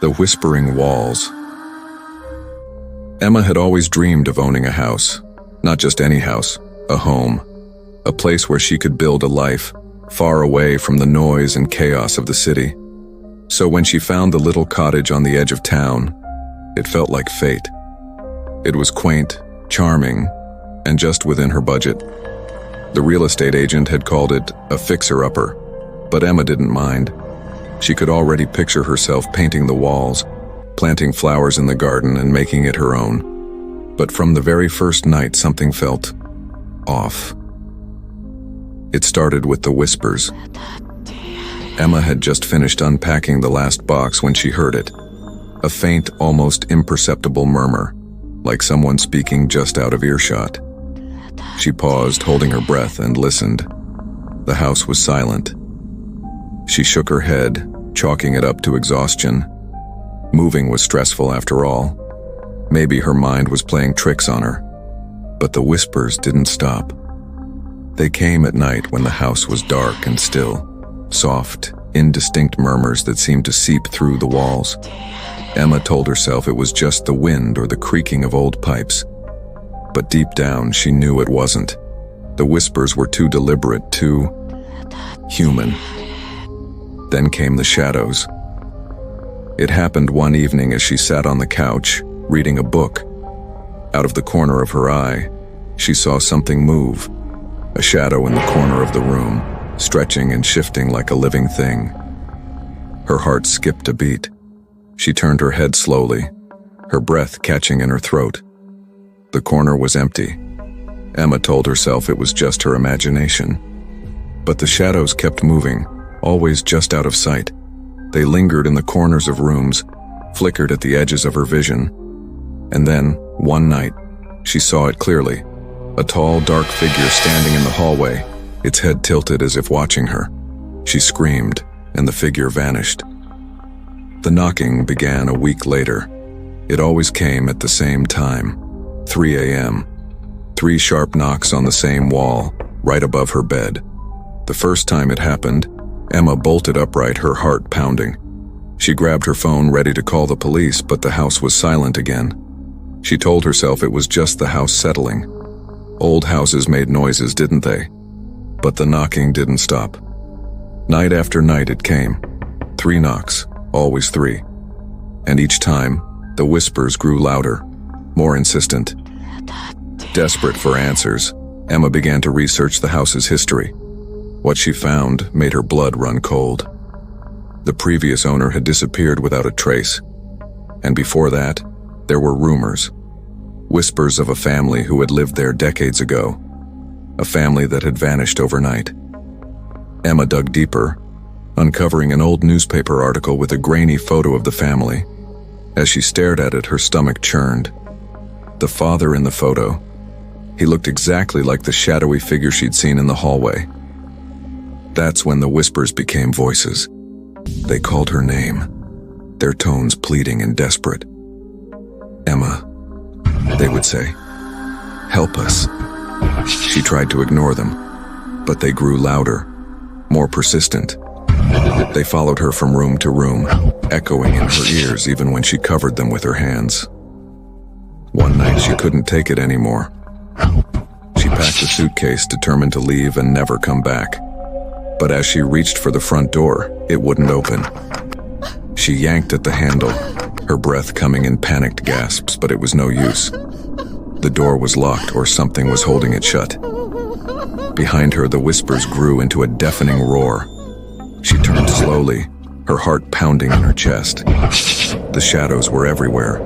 The whispering walls. Emma had always dreamed of owning a house. Not just any house, a home. A place where she could build a life, far away from the noise and chaos of the city. So when she found the little cottage on the edge of town, it felt like fate. It was quaint, charming, and just within her budget. The real estate agent had called it a fixer-upper, but Emma didn't mind. She could already picture herself painting the walls, planting flowers in the garden, and making it her own. But from the very first night, something felt off. It started with the whispers. Emma had just finished unpacking the last box when she heard it. A faint, almost imperceptible murmur, like someone speaking just out of earshot. She paused, holding her breath, and listened. The house was silent. She shook her head, chalking it up to exhaustion. Moving was stressful after all. Maybe her mind was playing tricks on her. But the whispers didn't stop. They came at night when the house was dark and still. Soft, indistinct murmurs that seemed to seep through the walls. Emma told herself it was just the wind or the creaking of old pipes. But deep down, she knew it wasn't. The whispers were too deliberate, too human. Then came the shadows. It happened one evening as she sat on the couch, reading a book. Out of the corner of her eye, she saw something move. A shadow in the corner of the room, stretching and shifting like a living thing. Her heart skipped a beat. She turned her head slowly, her breath catching in her throat. The corner was empty. Emma told herself it was just her imagination. But the shadows kept moving, always just out of sight. They lingered in the corners of rooms, flickered at the edges of her vision. And then, one night, she saw it clearly. A tall, dark figure standing in the hallway, its head tilted as if watching her. She screamed, and the figure vanished. The knocking began a week later. It always came at the same time, 3 a.m. 3 sharp knocks on the same wall, right above her bed. The first time it happened, Emma bolted upright, her heart pounding. She grabbed her phone, ready to call the police, but the house was silent again. She told herself it was just the house settling. Old houses made noises, didn't they? But the knocking didn't stop. Night after night it came. 3 knocks, always 3. And each time, the whispers grew louder, more insistent. Desperate for answers, Emma began to research the house's history. What she found made her blood run cold. The previous owner had disappeared without a trace. And before that, there were rumors. Whispers of a family who had lived there decades ago. A family that had vanished overnight. Emma dug deeper, uncovering an old newspaper article with a grainy photo of the family. As she stared at it, her stomach churned. The father in the photo. He looked exactly like the shadowy figure she'd seen in the hallway. That's when the whispers became voices. They called her name, their tones pleading and desperate. Emma, they would say. Help us. She tried to ignore them, but they grew louder, more persistent. They followed her from room to room, echoing in her ears even when she covered them with her hands. One night she couldn't take it anymore. She packed a suitcase, determined to leave and never come back. But as she reached for the front door, it wouldn't open. She yanked at the handle, her breath coming in panicked gasps, but it was no use. The door was locked, or something was holding it shut. Behind her, the whispers grew into a deafening roar. She turned slowly, her heart pounding in her chest. The shadows were everywhere.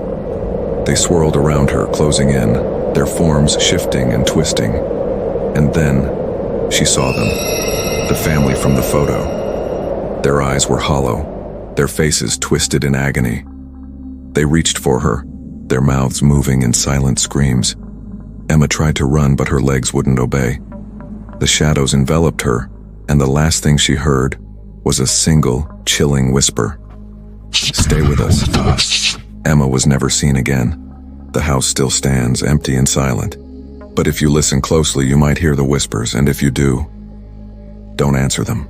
They swirled around her, closing in, their forms shifting and twisting. And then, she saw them. The family from the photo. Their eyes were hollow, their faces twisted in agony. They reached for her, their mouths moving in silent screams. Emma tried to run, but her legs wouldn't obey. The shadows enveloped her, and the last thing she heard was a single, chilling whisper. Stay with us. Emma was never seen again. The house still stands, empty and silent. But if you listen closely, you might hear the whispers, and if you do, don't answer them.